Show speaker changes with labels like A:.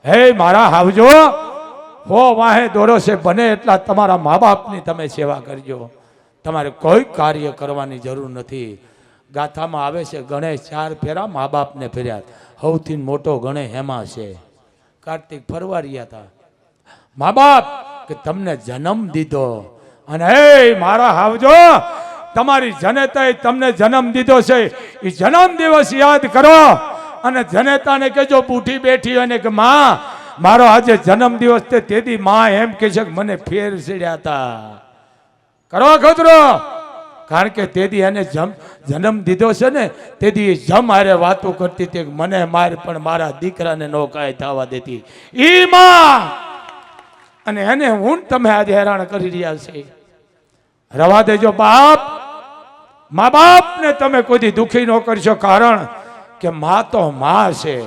A: હે મારા હાવજો, હો વાહે દોરો છે બને એટલા તમારા મા બાપની તમે સેવા કરજો. તમારે કોઈ કાર્ય કરવાની જરૂર નથી. ગાથામાં આવે છે ગણેશ 4 ફેરા મા બાપને ફેર્યા. સૌથી મોટો ગણેશ એમાં છે. કાર્તિક ફરવા રહ્યા હતા. મા બાપ કે તમને જન્મ દીધો, અને હે મારા હાવજો, તમારી જનેતાએ તમને જન્મ દીધો છે, એ જન્મ દિવસ યાદ કરો. અને જનેતાને કહેજો બુઢી બેઠી હોય ને કે માં મારો આજે જન્મ દિવસ તે તેથી માં એમ કહે છે કે મને ફેર સીડ્યા હતા. કરો ખતરો, કારણ કે તેથી એને જન્મ દીધો છે ને, તેથી જમ હારે વાતો કરતી હતી કે મને માર પણ મારા દીકરાને નો કાંઈ થવા દેતી ઈ માં. અને એને હું તમે આજે હેરાન કરી રહ્યા છે. રવા દેજો બાપ. મા બાપ ને તમે કોઈ દુખી ન કરશો, કારણ કે માં તો માં છે.